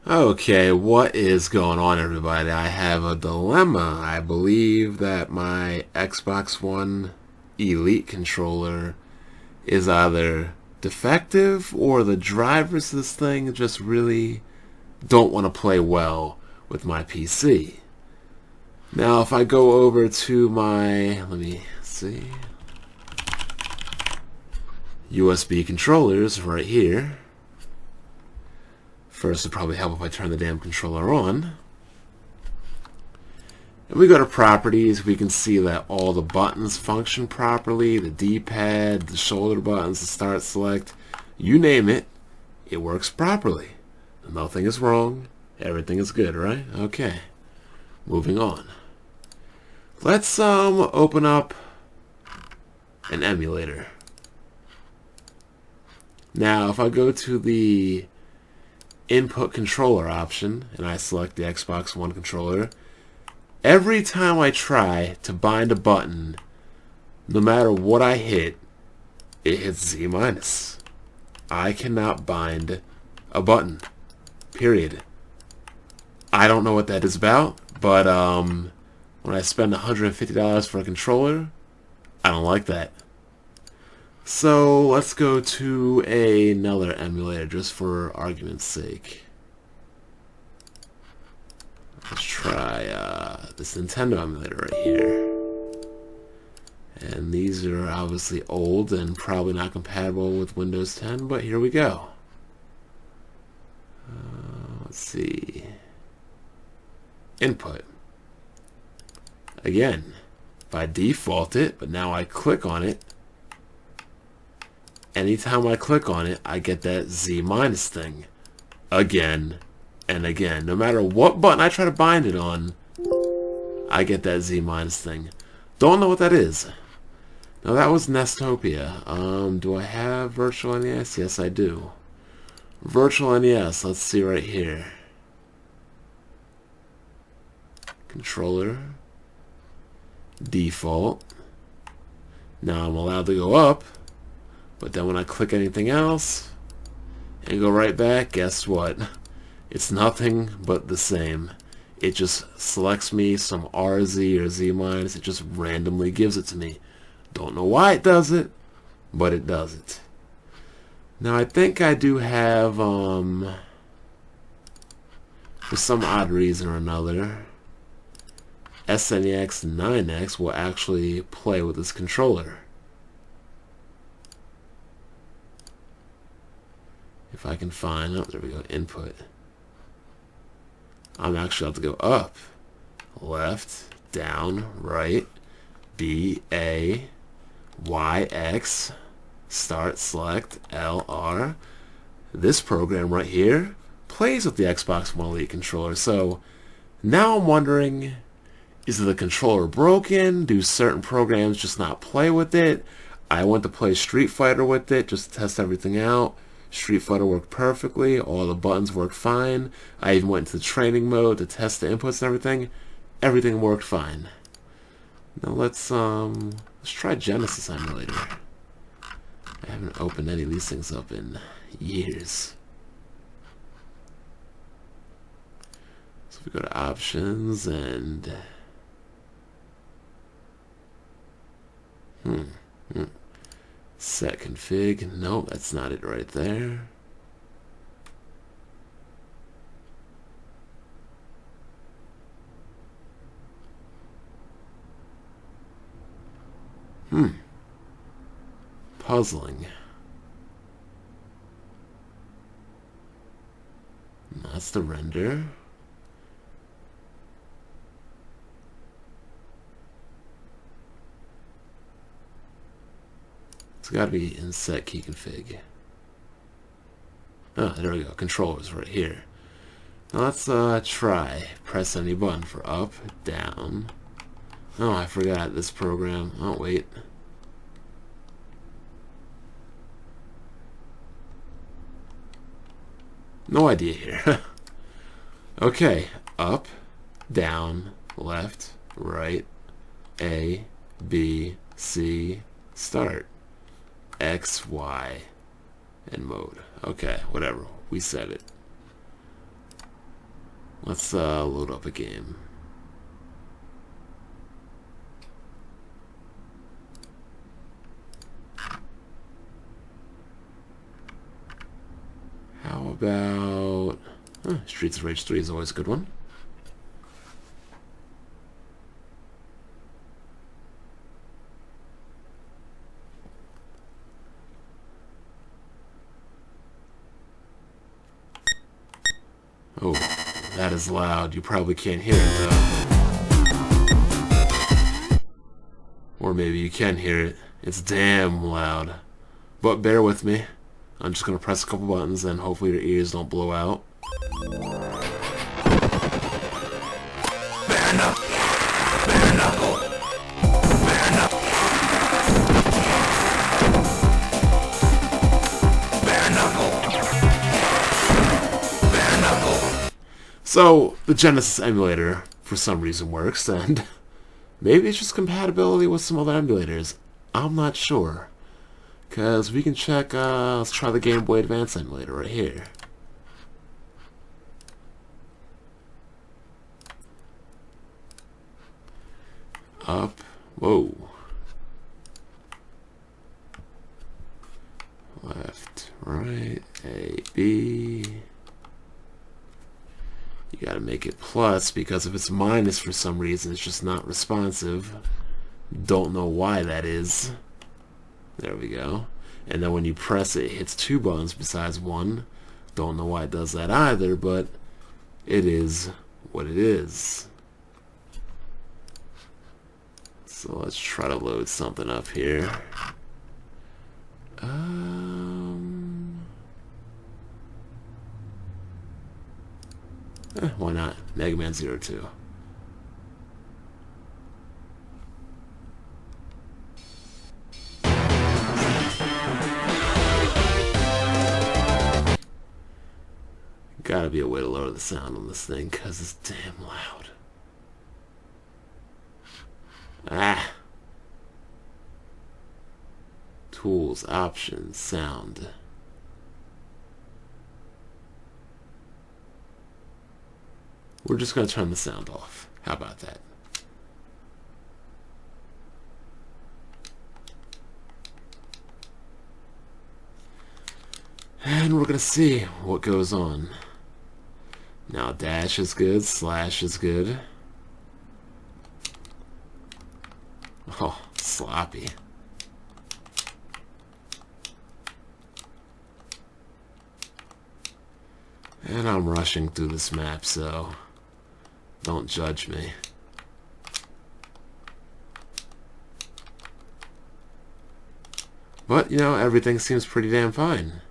Okay, what is going on, everybody? I have a dilemma. I believe that my Xbox One Elite controller is either defective or the drivers of this thing just really don't want to play well with my PC. Now, if I go over to my, let me see, USB controllers right here. First, it'd probably help if I turn the damn controller on. And we go to properties, we can see that all the buttons function properly, the D-pad, the shoulder buttons, the start select, you name it, it works properly. Nothing is wrong, everything is good, right? Okay, moving on. Let's open up an emulator. Now, if I go to the input controller option and I select the Xbox One controller, every time I try to bind a button, no matter what I hit, it hits Z-. I cannot bind a button, period. I don't know what that is about, but when I spend $150 for a controller, I don't like that. So let's go to another emulator just for argument's sake. Let's try this Nintendo emulator right here. And these are obviously old and probably not compatible with Windows 10, but here we go. Let's see. Input. Again, by default it, but now I click on it. Anytime I click on it, I get that Z- thing. Again and again. No matter what button I try to bind it on, I get that Z- thing. Don't know what that is. Now that was Nestopia. Do I have VirtualNES? Yes, I do. VirtualNES, let's see right here. Controller. Default. Now I'm allowed to go up. But then when I click anything else and go right back, guess what? It's nothing but the same. It just selects me some RZ or Z-. It just randomly gives it to me. Don't know why it does it, but it does it. Now I think I do have, for some odd reason or another, ZNES 9X will actually play with this controller. If I can find, oh, there we go, input. I'm actually have to go up, left, down, right, B, A, Y, X, start, select, L, R. This program right here plays with the Xbox One Elite controller. So now I'm wondering, is the controller broken? Do certain programs just not play with it? I went to play Street Fighter with it just to test everything out. Street Fighter worked perfectly. All the buttons worked fine. I even went into the training mode to test the inputs and everything. Everything worked fine. Now let's try Genesis Emulator. I haven't opened any of these things up in years. So if we go to options and set config. No, that's not it right there. Puzzling. That's the render. It's got to be in set key config. Oh, there we go. Controllers right here. Now let's try press any button for up, down. Oh, I forgot this program. Oh, wait. No idea here. Okay, up, down, left, right, A, B, C, start. X, Y, and mode. Okay, whatever. We set it. Let's load up a game. How about... Streets of Rage 3 is always a good one. Oh, that is loud. You probably can't hear it, though. Or maybe you can hear it. It's damn loud. But bear with me. I'm just going to press a couple buttons and hopefully your ears don't blow out. Bare knuckle. Bare knuckle. Bare knuckle. Bare knuckle. Bare knuckle. So, the Genesis emulator, for some reason, works, and maybe it's just compatibility with some other emulators. I'm not sure. Because we can check, let's try the Game Boy Advance emulator right here. Up, whoa. Left, right, A, B. You gotta make it plus, because if it's minus for some reason, it's just not responsive. Don't know why that is. There we go. And then when you press it, it hits two buttons besides one. Don't know why it does that either, but it is what it is. So let's try to load something up here. Why not? Mega Man 02. Gotta be a way to lower the sound on this thing, because it's damn loud. Ah! Tools, options, sound. We're just gonna turn the sound off. How about that? And we're gonna see what goes on. Now dash is good, slash is good. Oh, sloppy. And I'm rushing through this map, so don't judge me. But, you know, everything seems pretty damn fine.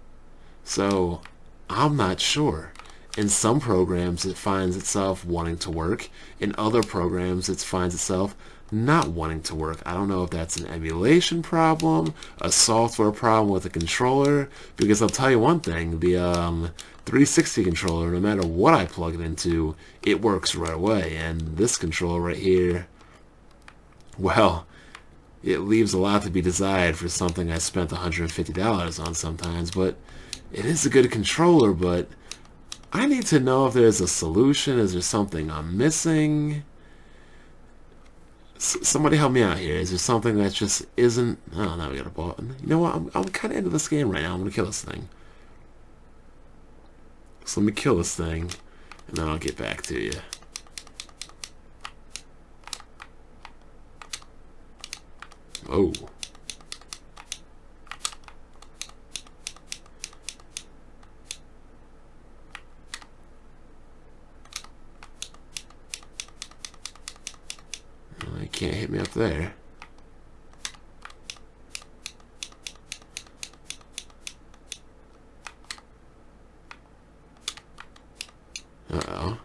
So, I'm not sure. In some programs, it finds itself wanting to work. In other programs, it finds itself not wanting to work. I don't know if that's an emulation problem, a software problem with a controller, because I'll tell you one thing, the 360 controller, no matter what I plug it into, it works right away. And this controller right here, well, it leaves a lot to be desired for something I spent $150 on sometimes, but it is a good controller. But I need to know if there's a solution. Is there something I'm missing? Somebody help me out here. Is there something that just isn't... Oh, now we got a button. You know what? I'm kind of into this game right now. I'm going to kill this thing. So let me kill this thing, and then I'll get back to you. Oh. Well, you can't hit me up there. Uh-oh.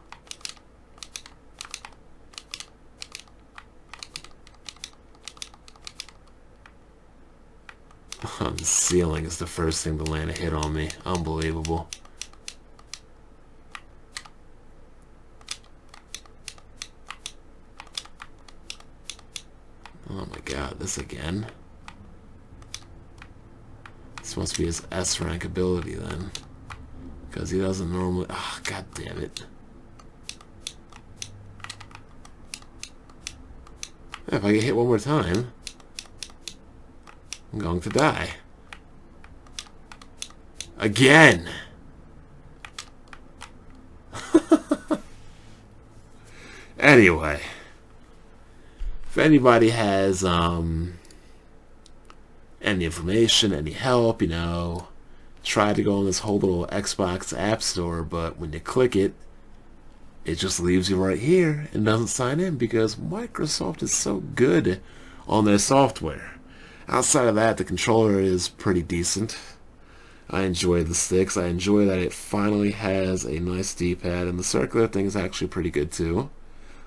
The ceiling is the first thing to land a hit on me. Unbelievable. Oh my god, this again? This must be his S rank ability then. Because he doesn't normally... Oh, god damn it. If I get hit one more time, I'm going to die. Again! Anyway, if anybody has any information, any help, you know, try to go on this whole little Xbox App Store, but when you click it, it just leaves you right here and doesn't sign in because Microsoft is so good on their software. Outside of that, the controller is pretty decent. I enjoy the sticks. I enjoy that it finally has a nice D-pad, and the circular thing is actually pretty good too.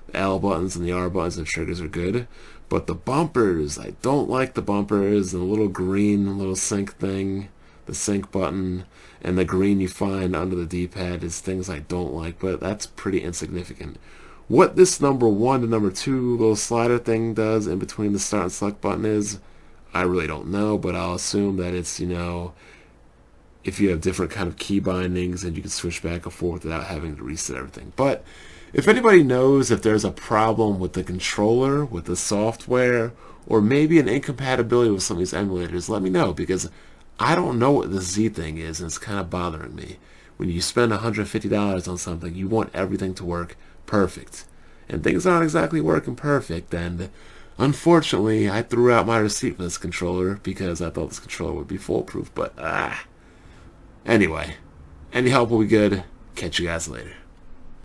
The L buttons and the R buttons and triggers are good, but the bumpers, I don't like the bumpers, and the little green little sync thing, the sync button, and the green you find under the D-pad is things I don't like, but that's pretty insignificant. What this number 1 to number 2 little slider thing does in between the start and select button is, I really don't know, but I'll assume that it's, you know, if you have different kind of key bindings and you can switch back and forth without having to reset everything. But if anybody knows if there's a problem with the controller, with the software, or maybe an incompatibility with some of these emulators, let me know, because I don't know what the Z thing is, and it's kind of bothering me. When you spend $150 on something, you want everything to work perfect. And things aren't exactly working perfect, and unfortunately, I threw out my receipt for this controller because I thought this controller would be foolproof, but anyway, any help will be good. Catch you guys later.